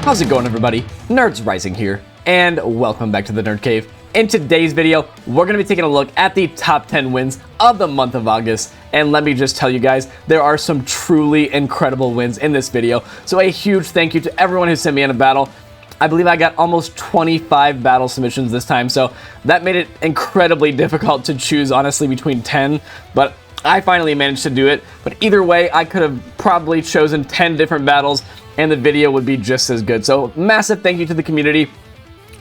How's it going, everybody? Nerds Rising here, and welcome back to the Nerd Cave. In today's video, we're going to be taking a look at the top 10 wins of the month of August, and let me just tell you guys, there are some truly incredible wins in this video, so a huge thank you to everyone who sent me in a battle. I believe I got almost 25 battle submissions this time, so that made it incredibly difficult to choose, honestly, between 10, but I finally managed to do it. But either way, I could have probably chosen 10 different battles, and the video would be just as good. So massive thank you to the community.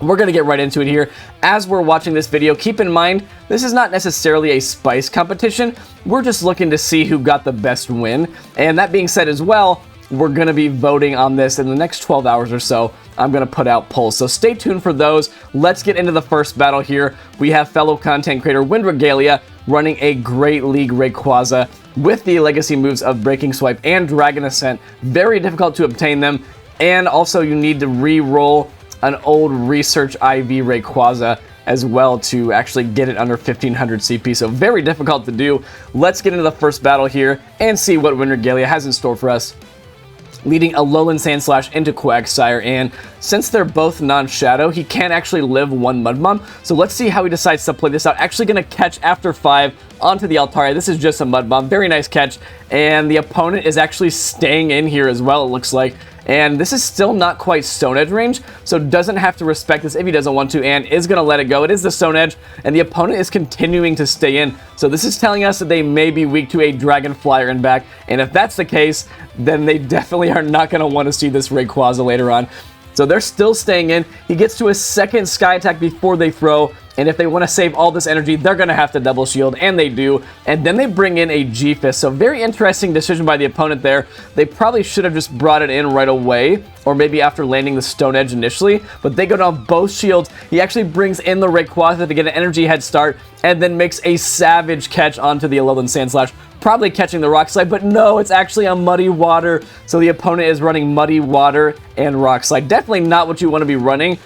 We're going to get right into it here. As we're watching this video, keep in mind, this is not necessarily a spice competition. We're just looking to see who got the best win. And that being said as well, we're going to be voting on this in the next 12 hours or so. I'm going to put out polls, so stay tuned for those. Let's get into the first battle here. We have fellow content creator WinRegalia running a Great League Rayquaza with the legacy moves of Breaking Swipe and Dragon Ascent. Very difficult to obtain them, and also you need to re-roll an old Research IV Rayquaza as well to actually get it under 1500 CP, so very difficult to do. Let's get into the first battle here and see what WinRegalia has in store for us. Leading a Alolan Sandslash into Quagsire, and since they're both non-shadow, he can actually live one Mud Bomb. So let's see how he decides to play this out. Actually going to catch after 5 onto the Altaria. This is just a Mud Bomb. Very nice catch, and the opponent is actually staying in here as well, it looks like. And this is still not quite Stone Edge range, so doesn't have to respect this if he doesn't want to, and is going to let it go. It is the Stone Edge, and the opponent is continuing to stay in. So this is telling us that they may be weak to a Dragon Flyer and back, and if that's the case, then they definitely are not going to want to see this Rayquaza later on. So they're still staying in. He gets to a second Sky Attack before they throw, and if they want to save all this energy, they're going to have to double shield, and they do. And then they bring in a G-Fist, so very interesting decision by the opponent there. They probably should have just brought it in right away, or maybe after landing the Stone Edge initially, but they go down both shields. He actually brings in the Rayquaza to get an energy head start, and then makes a savage catch onto the Alolan Sandslash, probably catching the Rock Slide, but no, it's actually a Muddy Water, so the opponent is running Muddy Water and Rock Slide. Definitely not what you want to be running,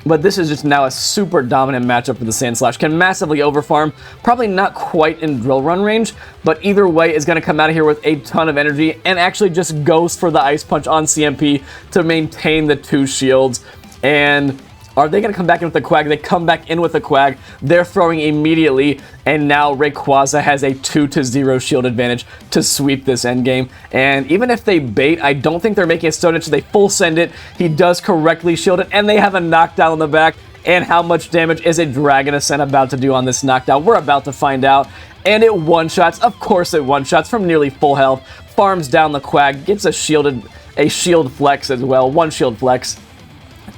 but this is just now a super dominant matchup for the Sandslash. Can massively overfarm, probably not quite in Drill Run range, but either way is going to come out of here with a ton of energy and actually just goes for the Ice Punch on CMP to maintain the 2 shields. And are they going to come back in with the Quag? They come back in with the Quag. They're throwing immediately, and now Rayquaza has a 2-0 shield advantage to sweep this endgame. And even if they bait, I don't think they're making a Stone Edge, so they full send it. He does correctly shield it, and they have a knockdown on the back. And how much damage is a Dragon Ascent about to do on this knockdown? We're about to find out. And it one-shots. Of course it one-shots from nearly full health. Farms down the Quag, gets a shield flex as well. 1 shield flex.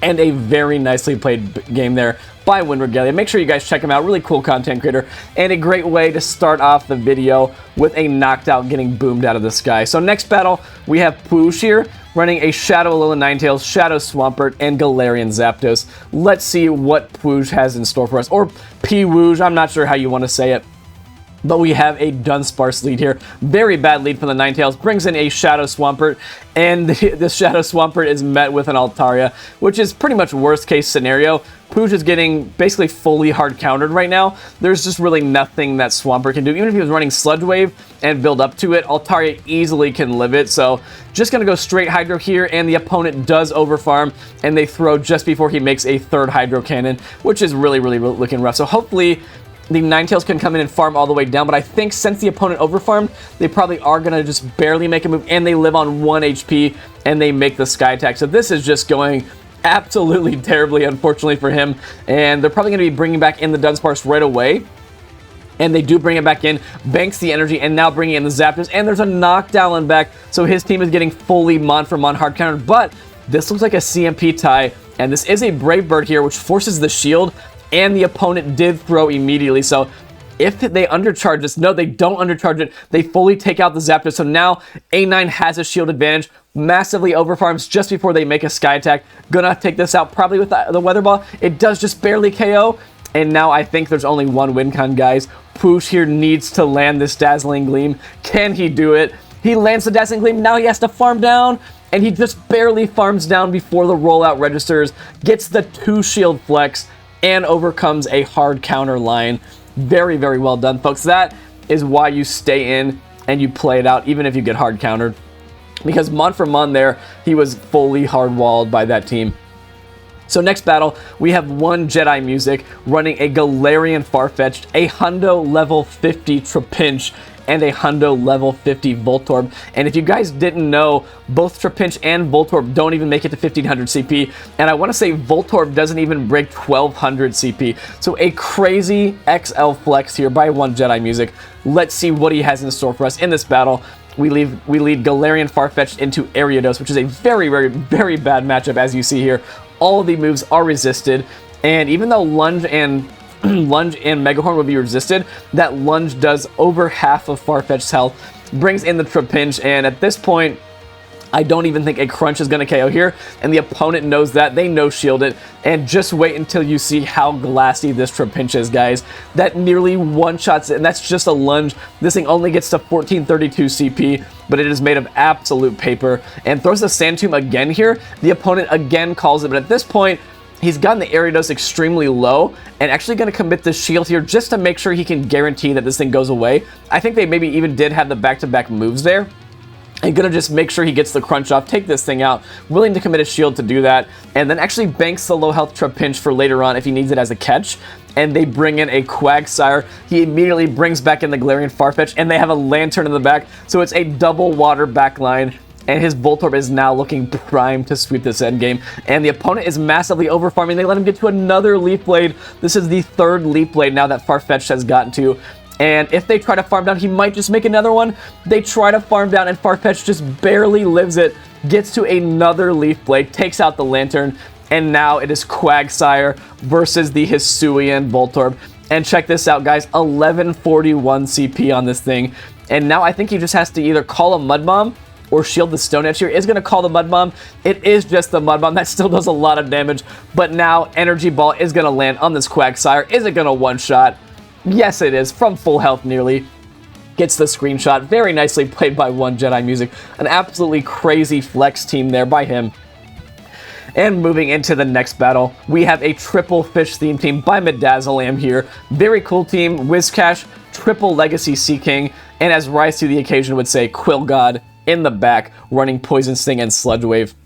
And a very nicely played game there by WinRegalia. Make sure you guys check him out. Really cool content creator, and a great way to start off the video with a knockdown getting boomed out of the sky. So next battle, we have Pwooj here, running a Shadow Alolan Ninetales, Shadow Swampert, and Galarian Zapdos. Let's see what Pwooj has in store for us, or Pwooj, I'm not sure how you want to say it. But we have a Dunsparce lead here. Very bad lead from the Ninetales. Brings in a Shadow Swampert, and the Shadow Swampert is met with an Altaria, which is pretty much worst case scenario. Pwooj is getting basically fully hard countered right now. There's just really nothing that Swampert can do. Even if he was running Sludge Wave and build up to it, Altaria easily can live it. So just going to go straight Hydro here, and the opponent does overfarm, and they throw just before he makes a 3rd Hydro Cannon, which is really looking rough. So hopefully the Ninetales can come in and farm all the way down, but I think since the opponent overfarmed, they probably are going to just barely make a move, and they live on 1 HP, and they make the Sky Attack. So this is just going absolutely terribly, unfortunately for him, and they're probably going to be bringing back in the Dunsparce right away. And they do bring it back in, banks the energy, and now bringing in the Zapdos, and there's a knockdown in back, so his team is getting fully mon-for-mon hard countered, but this looks like a CMP tie, and this is a Brave Bird here, which forces the shield, and the opponent did throw immediately. So if they undercharge this, no, they don't undercharge it. They fully take out the Zapdos. So now A9 has a shield advantage, massively overfarms just before they make a Sky Attack. Gonna take this out probably with the Weather Ball. It does just barely KO. And now I think there's only one win con, guys. Pwooj here needs to land this Dazzling Gleam. Can he do it? He lands the Dazzling Gleam. Now he has to farm down, and he just barely farms down before the rollout registers. Gets the 2 shield flex and overcomes a hard counter line. Very well done, folks. That is why you stay in and you play it out, even if you get hard countered. because mon for mon there, he was fully hard-walled by that team. So next battle, we have one Jedi Music running a Galarian Farfetch'd, a Hundo level 50 Trapinch, and a Hundo level 50 Voltorb. And if you guys didn't know, both Trapinch and Voltorb don't even make it to 1500 CP, and I want to say Voltorb doesn't even break 1200 CP. So a crazy XL flex here by one Jedi Music. Let's see what he has in store for us in this battle. We lead Galarian Farfetch'd into Ariados, which is a very, very, very bad matchup, as you see here. All of the moves are resisted, and even though Lunge and Mega Horn would be resisted, that Lunge does over half of Farfetch'd's health, brings in the Trapinch, and at this point, I don't even think a Crunch is going to KO here, and the opponent knows that. They no-shield it, and just wait until you see how glassy this Trapinch is, guys. That nearly one-shots it, and that's just a Lunge. This thing only gets to 1432 CP, but it is made of absolute paper, and throws the Sand Tomb again here. The opponent again calls it, but at this point, he's gotten the Ariados extremely low, and actually going to commit the shield here just to make sure he can guarantee that this thing goes away. I think they maybe even did have the back-to-back moves there. And gonna just make sure he gets the Crunch off, take this thing out, willing to commit a shield to do that, and then actually banks the low health Trapinch for later on if he needs it as a catch. And they bring in a Quagsire. He immediately brings back in the Galarian Farfetch, and they have a Lantern in the back, so it's a double water backline. And his Voltorb is now looking primed to sweep this endgame. And the opponent is massively overfarming. They let him get to another Leaf Blade. This is the third Leaf Blade now that Farfetch'd has gotten to. And if they try to farm down, he might just make another one. They try to farm down, and Farfetch'd just barely lives it. Gets to another Leaf Blade, takes out the Lantern, and now it is Quagsire versus the Hisuian Voltorb. And check this out, guys. 1141 CP on this thing. And now I think he just has to either call a Mud Bomb or shield the Stone Edge here. Is going to call the Mud Bomb. It is just the Mud Bomb. That still does a lot of damage. But now Energy Ball is going to land on this Quagsire. Is it going to one-shot? Yes, it is, from full health nearly. Gets the screenshot. Very nicely played by one Jedi Music. An absolutely crazy flex team there by him. And moving into the next battle, we have a triple fish theme team by MIDAZOLAM here. Very cool team. Whiscash, triple Legacy Sea King, and as Rise to the Occasion would say, Quill God in the back, running Poison Sting and Sludge Wave.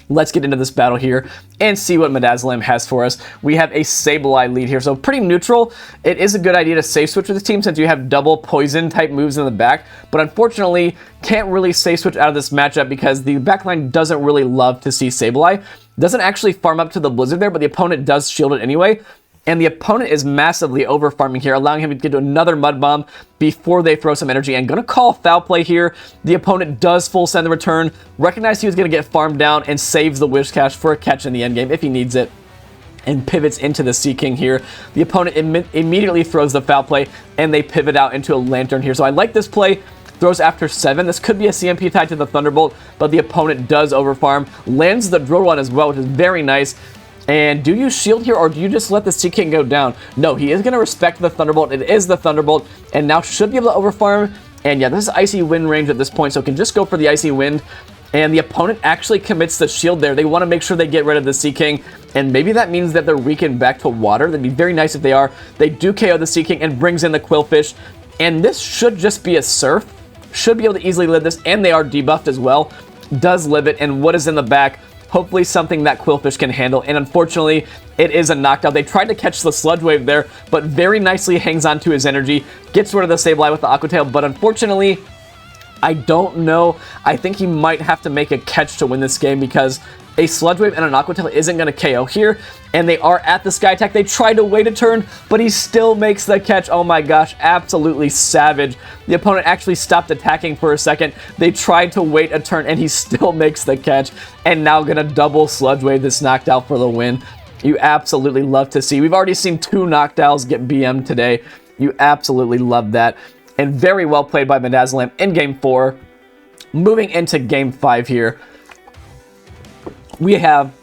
Let's get into this battle here and see what MIDAZOLAM has for us. We have a Sableye lead here, so pretty neutral. It is a good idea to safe switch with this team since you have double poison type moves in the back, but unfortunately can't really safe switch out of this matchup because the backline doesn't really love to see Sableye. Doesn't actually farm up to the Blizzard there, but the opponent does shield it anyway. And the opponent is massively over farming here, allowing him to get to another Mud Bomb before they throw some energy. And going to call foul play here. The opponent does full send the return. Recognized he was going to get farmed down and saves the Whiscash for a catch in the endgame if he needs it. And pivots into the Sea King here. The opponent immediately throws the foul play, and they pivot out into a Lantern here. So I like this play. Throws after 7. This could be a CMP tied to the Thunderbolt, but the opponent does overfarm. Lands the Drill Run as well, which is very nice. And do you shield here, or do you just let the Sea King go down? No, he is going to respect the Thunderbolt. It is the Thunderbolt, and now should be able to overfarm. And yeah, this is Icy Wind range at this point, so can just go for the Icy Wind. And the opponent actually commits the shield there. They want to make sure they get rid of the Sea King, and maybe that means that they're weakened back to water. That'd be very nice if they are. They do KO the Sea King and brings in the Quillfish, and this should just be a Surf. Should be able to easily live this, and they are debuffed as well. Does live it, and what is in the back? Hopefully something that Quillfish can handle, and unfortunately, it is a knockdown. They tried to catch the Sludge Wave there, but very nicely hangs on to his energy, gets rid of the Sableye with the Aqua Tail, but unfortunately, I don't know. I think he might have to make a catch to win this game because a Sludge Wave and an Aqua Tail isn't going to KO here, and they are at the Sky Attack. They tried to wait a turn, but he still makes the catch. Oh my gosh, absolutely savage. The opponent actually stopped attacking for a second. They tried to wait a turn, and he still makes the catch, and now going to double Sludge Wave this knocked out for the win. You absolutely love to see. We've already seen 2 knockdowns get BM today. You absolutely love that. And very well played by MIDAZOLAM in Game 4. Moving into Game 5 here, we have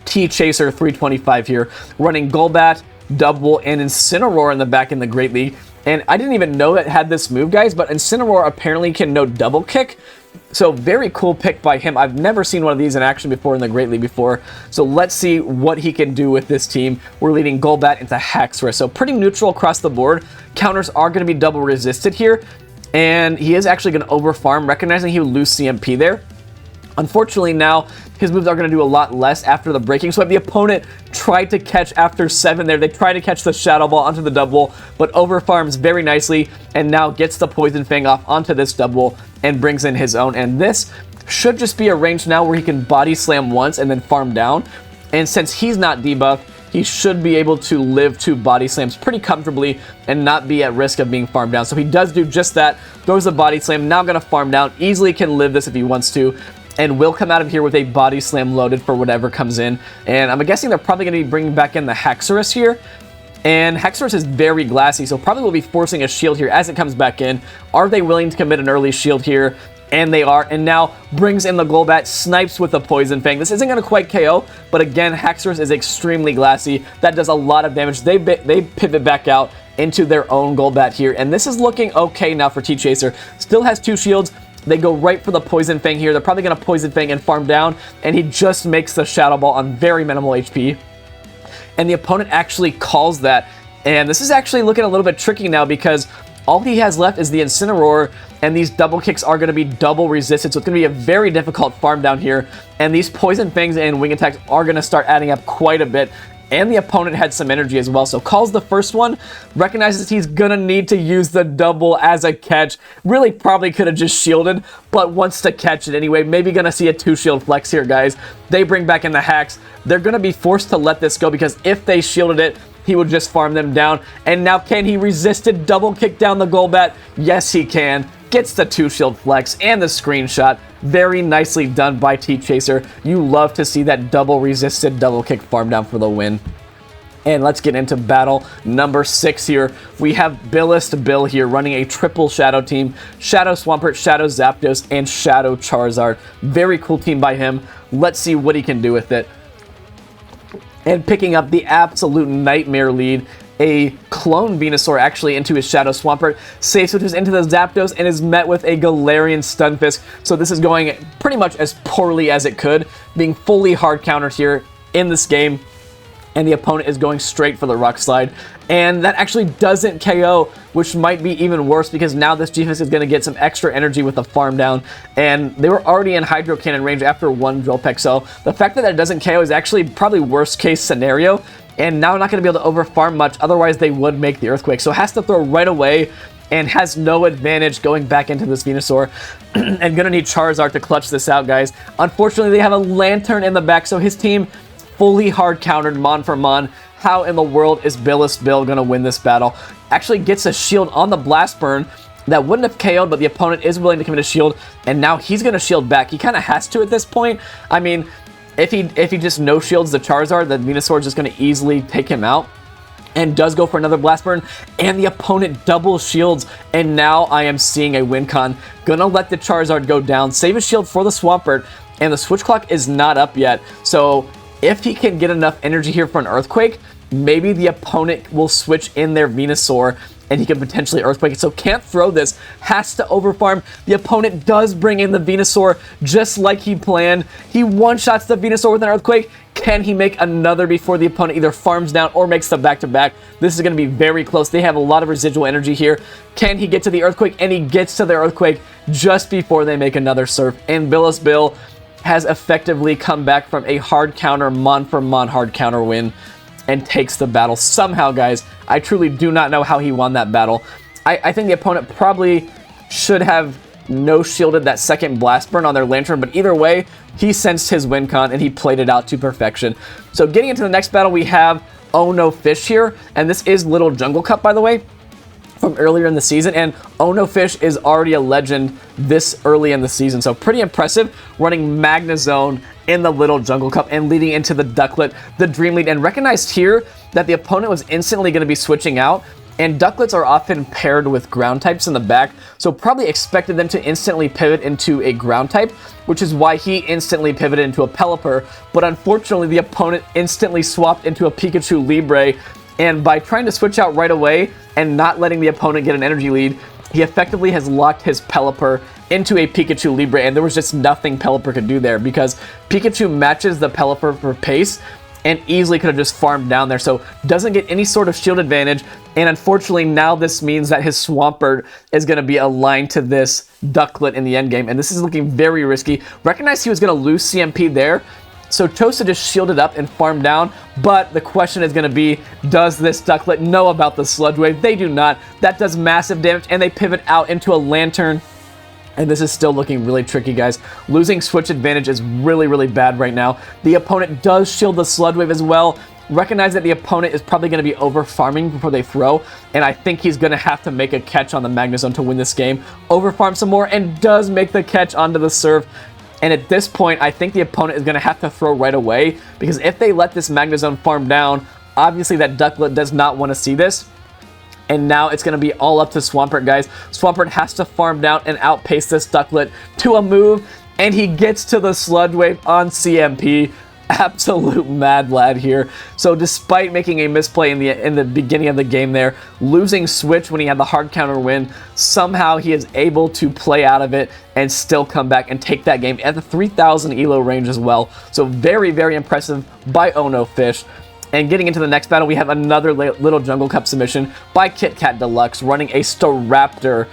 T-Chaser 325 here, running Golbat, Double, and Incineroar in the back in the Great League. And I didn't even know it had this move, guys, but Incineroar apparently can no double kick. So very cool pick by him. I've never seen one of these in action before in the Great League before. So let's see what he can do with this team. We're leading Golbat into Haxorus. So pretty neutral across the board. Counters are going to be double resisted here. and he is actually going to overfarm, recognizing he would lose CMP there. Unfortunately, now his moves are going to do a lot less after the breaking swipe. The opponent tried to catch after 7 there. They tried to catch the Shadow Ball onto the double, but overfarms very nicely, and now gets the Poison Fang off onto this double and brings in his own. And this should just be a range now where he can body slam once and then farm down. And since he's not debuffed, he should be able to live 2 body slams pretty comfortably and not be at risk of being farmed down. So he does do just that, throws a body slam, now going to farm down, easily can live this if he wants to, and will come out of here with a body slam loaded for whatever comes in. And I'm guessing they're probably going to be bringing back in the Hexorus here. And Hexorus is very glassy, so probably will be forcing a shield here as it comes back in. Are they willing to commit an early shield here? And they are, and now brings in the Golbat, snipes with the Poison Fang. This isn't going to quite KO, but again, Hexorus is extremely glassy. That does a lot of damage. They pivot back out into their own Golbat here, and this is looking okay now for T-Chaser. Still has 2 shields. They go right for the Poison Fang here. They're probably going to Poison Fang and farm down, and he just makes the Shadow Ball on very minimal HP. And the opponent actually calls that, and this is actually looking a little bit tricky now because all he has left is the Incineroar, and these double kicks are going to be double resisted, so it's going to be a very difficult farm down here. And these Poison Fangs and Wing Attacks are going to start adding up quite a bit. And the opponent had some energy as well, so calls the first one, recognizes he's going to need to use the double as a catch. Really probably could have just shielded, but wants to catch it anyway. Maybe going to see a 2-shield flex here, guys. They bring back in the hacks. They're going to be forced to let this go because if they shielded it, he would just farm them down. And now can he resist it? Double kick down the Golbat? Yes, he can. Gets the 2-shield flex and the screenshot. Very nicely done by T-Chaser. You love to see that double resisted double kick farm down for the win. And let's get into battle number 6 here. We have BillestBill here running a triple Shadow team. Shadow Swampert, Shadow Zapdos, and Shadow Charizard. Very cool team by him. Let's see what he can do with it. And picking up the absolute nightmare lead, a clone Venusaur actually into his Shadow Swampert, safe switches into the Zapdos, and is met with a Galarian Stunfisk. So this is going pretty much as poorly as it could, being fully hard countered here in this game. And the opponent is going straight for the Rock Slide. And that actually doesn't KO, which might be even worse because now this G-Fist is going to get some extra energy with the farm down. And they were already in Hydro Cannon range after 1 Drill Peck. So the fact that it doesn't KO is actually probably worst case scenario. And now not going to be able to overfarm much, otherwise they would make the Earthquake. So has to throw right away and has no advantage going back into this Venusaur. And going to need Charizard to clutch this out, guys. Unfortunately, they have a Lantern in the back, so his team fully hard countered Mon for Mon. How in the world is BillestBill going to win this battle? Actually gets a shield on the Blast Burn that wouldn't have KO'd, but the opponent is willing to commit a shield, and now he's going to shield back. He kind of has to at this point. I mean, if he just no shields the Charizard, the Venusaur is just going to easily take him out. And does go for another Blast Burn, and the opponent double shields, and now I am seeing a win con. Gonna let the Charizard go down, save a shield for the Swampert, and the switch clock is not up yet. So if he can get enough energy here for an Earthquake, maybe the opponent will switch in their Venusaur and he can potentially Earthquake it. So can't throw this, has to overfarm. The opponent does bring in the Venusaur just like he planned. He one-shots the Venusaur with an Earthquake. Can he make another before the opponent either farms down or makes the back-to-back? This is going to be very close. They have a lot of residual energy here. Can he get to the Earthquake? And he gets to the Earthquake just before they make another Surf. And BillestBill has effectively come back from a hard counter, Mon for Mon hard counter win and takes the battle somehow, guys. I truly do not know how he won that battle. I think the opponent probably should have no-shielded that second Blast Burn on their Lantern, but either way, he sensed his win con and he played it out to perfection. So getting into the next battle, we have Ohnofish here, and this is Little Jungle Cup, by the way, from earlier in the season, and Ohnofish is already a legend this early in the season, so pretty impressive, running Magnezone in the Little Jungle Cup and leading into the Ducklet, the Dream Lead, and recognized here that the opponent was instantly going to be switching out, and Ducklets are often paired with ground types in the back, so probably expected them to instantly pivot into a ground type, which is why he instantly pivoted into a Pelipper, but unfortunately the opponent instantly swapped into a Pikachu Libre, and by trying to switch out right away and not letting the opponent get an energy lead, he effectively has locked his Pelipper into a Pikachu Libre, and there was just nothing Pelipper could do there because Pikachu matches the Pelipper for pace and easily could have just farmed down there, so doesn't get any sort of shield advantage, And unfortunately, now this means that his Swampert is going to be aligned to this Ducklet in the endgame, and this is looking very risky. Recognize he was going to lose CMP there, so chose to just shield it up and farm down, but the question is going to be, does this Ducklet know about the Sludge Wave? They do not. That does massive damage, and they pivot out into a Lantern. And this is still looking really tricky, guys. Losing switch advantage is really, really bad right now. The opponent does shield the Sludge Wave as well. Recognize that the opponent is probably going to be over farming before they throw, and I think he's going to have to make a catch on the Magnezone to win this game. Over farm some more, and does make the catch onto the serve. And at this point, I think the opponent is going to have to throw right away, because if they let this Magnezone farm down, obviously that Ducklet does not want to see this. And now it's going to be all up to Swampert, guys. Swampert has to farm down and outpace this Ducklet to a move, and he gets to the Sludge Wave on CMP. Absolute mad lad here. So despite making a misplay in the beginning of the game there, losing switch when he had the hard counter win, somehow he is able to play out of it and still come back and take that game at the 3000 elo range as well. So very, very impressive by Ohnofish. And getting into the next battle, we have another Little Jungle Cup submission by KitKatDeluxe, running a Staraptor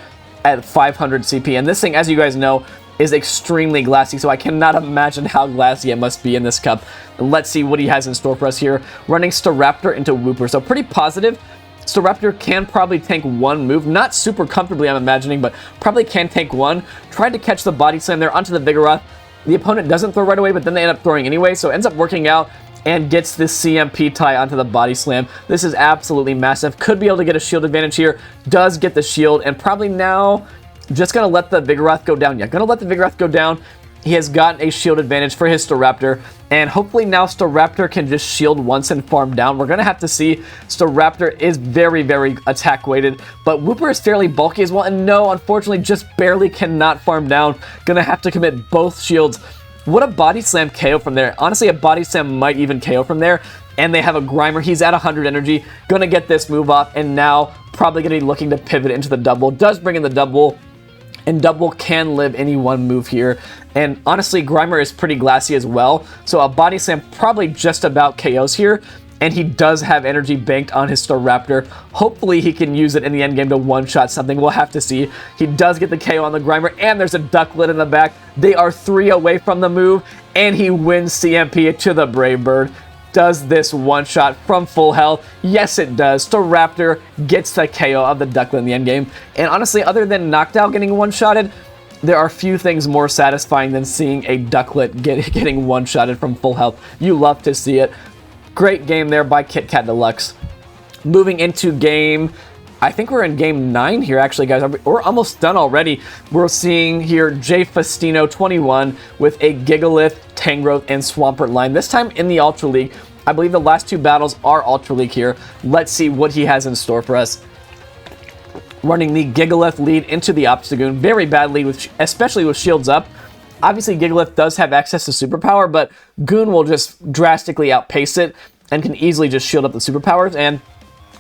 at 500 CP. And this thing, as you guys know, is extremely glassy, so I cannot imagine how glassy it must be in this cup. And let's see what he has in store for us here. Running Staraptor into Wooper, so pretty positive. Staraptor can probably tank one move, not super comfortably I'm imagining, but probably can tank one. Tried to catch the Body Slam there onto the Vigoroth. The opponent doesn't throw right away, but then they end up throwing anyway, so it ends up working out and gets this CMP tie onto the Body Slam. This is absolutely massive. Could be able to get a shield advantage here. Does get the shield, and probably now just going to let the Vigoroth go down. Yeah, going to let the Vigoroth go down. He has gotten a shield advantage for his Staraptor, and hopefully now Staraptor can just shield once and farm down. We're going to have to see. Staraptor is very, very attack weighted, but Wooper is fairly bulky as well, and no, unfortunately, just barely cannot farm down. Going to have to commit both shields. What a Body Slam KO from there. Honestly, a Body Slam might even KO from there, and they have a Grimer. He's at 100 energy, going to get this move off, and now probably going to be looking to pivot into the double. Does bring in the double, and double can live any one move here. And honestly, Grimer is pretty glassy as well, so a Body Slam probably just about KOs here, and he does have energy banked on his Staraptor. Hopefully he can use it in the endgame to one-shot something. We'll have to see. He does get the KO on the Grimer, and there's a Ducklet in the back. They are 3 away from the move, and he wins CMP to the Brave Bird. Does this one-shot from full health? Yes, it does. Staraptor gets the KO of the Ducklet in the endgame. And honestly, other than Noctowl getting one-shotted, there are few things more satisfying than seeing a Ducklet getting one-shotted from full health. You love to see it. Great game there by KitKatDeluxe. Moving into game, I think we're in game 9 here, actually, guys. We're almost done already. We're seeing here J Festino 21 with a Gigalith, Tangrowth, and Swampert line. This time in the Ultra League. I believe the last 2 battles are Ultra League here. Let's see what he has in store for us. Running the Gigalith lead into the Obstagoon. Very bad lead, especially with shields up. Obviously, Gigalith does have access to superpower, but Goon will just drastically outpace it and can easily just shield up the superpowers. And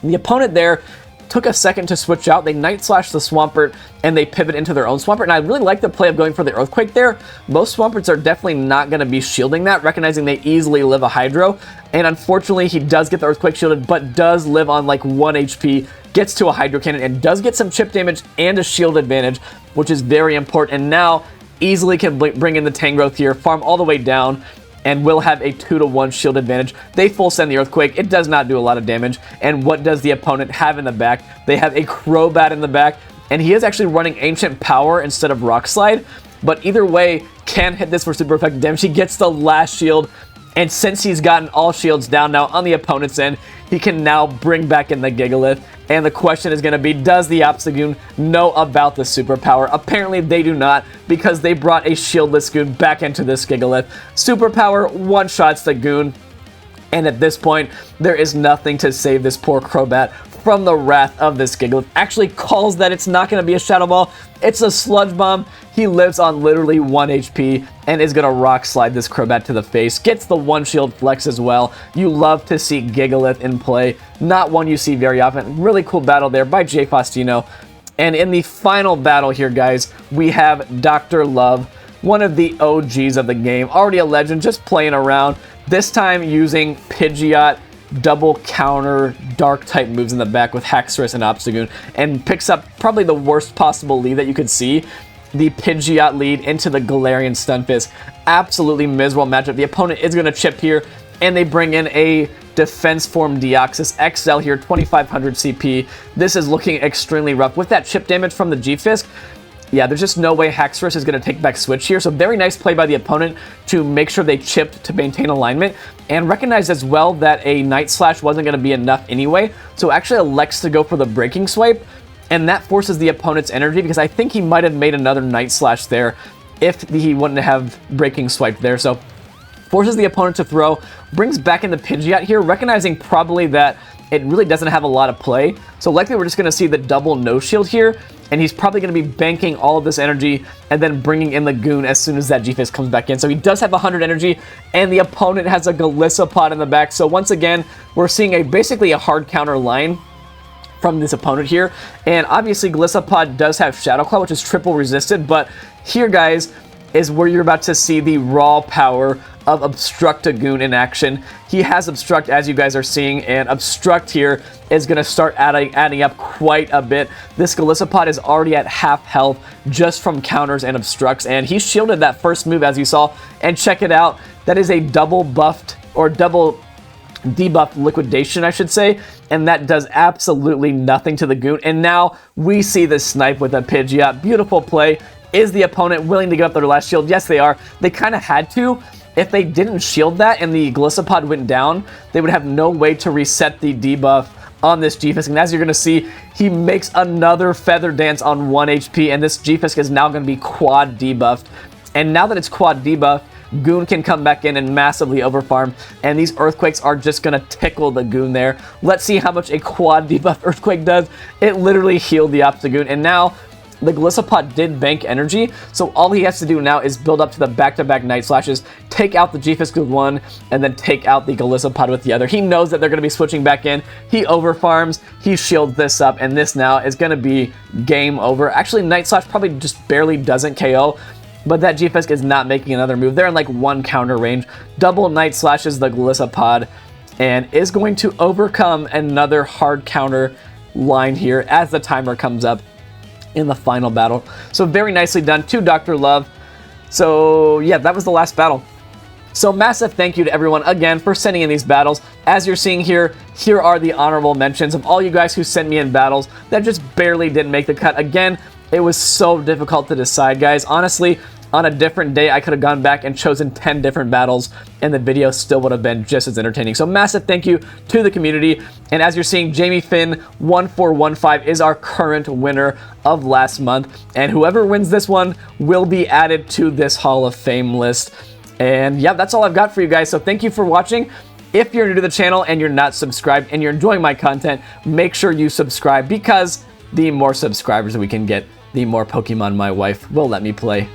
the opponent there took a second to switch out. They Night Slash the Swampert, and they pivot into their own Swampert. And I really like the play of going for the Earthquake there. Most Swamperts are definitely not going to be shielding that, recognizing they easily live a Hydro. And unfortunately, he does get the Earthquake shielded, but does live on like 1 HP, gets to a Hydro Cannon, and does get some chip damage and a shield advantage, which is very important. And now easily can bring in the Tangrowth here, farm all the way down, and will have a 2-to-1 shield advantage. They full send the Earthquake. It does not do a lot of damage. And what does the opponent have in the back? They have a Crobat in the back, and he is actually running Ancient Power instead of Rock Slide. But either way, can hit this for super effective damage. He gets the last shield, and since he's gotten all shields down now on the opponent's end, he can now bring back in the Gigalith. And the question is going to be, does the Obstagoon know about the superpower? Apparently they do not, because they brought a shieldless Goon back into this Gigalith. Superpower one-shots the Goon, and at this point, there is nothing to save this poor Crobat from the wrath of this Gigalith. Actually calls that it's not going to be a Shadow Ball, it's a Sludge Bomb. He lives on literally 1 HP and is going to Rock Slide this Crobat to the face. Gets the 1 shield flex as well. You love to see Gigalith in play. Not one you see very often. Really cool battle there by J Faustino. And in the final battle here, guys, we have Dr. Love, one of the OGs of the game. Already a legend, just playing around. This time using Pidgeot double counter dark type moves in the back with Haxorus and Obstagoon, and picks up probably the worst possible lead that you could see. The Pidgeot lead into the Galarian Stunfisk. Absolutely miserable matchup. The opponent is going to chip here, and they bring in a Defense Form Deoxys XL here, 2500 CP. This is looking extremely rough. With that chip damage from the G-Fisk, yeah, there's just no way Haxorus is going to take back Switch here. So very nice play by the opponent to make sure they chipped to maintain alignment, and recognized as well that a Night Slash wasn't going to be enough anyway. So actually elects to go for the Breaking Swipe, and that forces the opponent's energy, because I think he might have made another Night Slash there if he wouldn't have Breaking Swipe there. So forces the opponent to throw, brings back in the Pidgeot here, recognizing probably that it really doesn't have a lot of play. So likely we're just going to see the double no shield here, and he's probably going to be banking all of this energy and then bringing in the Goon as soon as that G-Fisk comes back in. So he does have 100 energy, and the opponent has a Golisopod in the back. So once again, we're seeing basically a hard counter line from this opponent here. And obviously Golisopod does have Shadow Claw, which is triple resisted, but here, guys, is where you're about to see the raw power of Obstruct-A-Goon in action. He has Obstruct, as you guys are seeing, and Obstruct here is going to start adding up quite a bit. This Golisopod is already at half health just from counters and obstructs, and he shielded that first move, as you saw. And check it out, that is a double buffed, or double debuffed liquidation, I should say, and that does absolutely nothing to the Goon. And now we see the snipe with a Pidgeot. Beautiful play. Is the opponent willing to give up their last shield? Yes, they are. They kind of had to. If they didn't shield that and the Golisopod went down, they would have no way to reset the debuff on this G-Fisk. And as you're going to see, he makes another Feather Dance on 1 HP, and this G-Fisk is now going to be quad debuffed. And now that it's quad debuffed, Goon can come back in and massively overfarm, and these Earthquakes are just going to tickle the Goon there. Let's see how much a quad debuff Earthquake does. It literally healed the Obstagoon, and now the Golisopod did bank energy, so all he has to do now is build up to the back-to-back Night Slashes, take out the G-Fisk with one, and then take out the Golisopod with the other. He knows that they're going to be switching back in. He overfarms, he shields this up, and this now is going to be game over. Actually, Night Slash probably just barely doesn't KO, but that G-Fisk is not making another move. They're in like one counter range. Double Night Slashes the Golisopod, and is going to overcome another hard counter line here as the timer comes up in the final battle. So very nicely done to Dr. Love. So yeah, that was the last battle. So massive thank you to everyone again for sending in these battles. As you're seeing here, here are the honorable mentions of all you guys who sent me in battles that just barely didn't make the cut. Again, it was so difficult to decide, guys. Honestly, on a different day, I could have gone back and chosen 10 different battles, and the video still would have been just as entertaining. So massive thank you to the community. And as you're seeing, Jamie Finn 1415 is our current winner of last month. And whoever wins this one will be added to this Hall of Fame list. And yeah, that's all I've got for you guys. So thank you for watching. If you're new to the channel and you're not subscribed and you're enjoying my content, make sure you subscribe, because the more subscribers we can get, the more Pokemon my wife will let me play.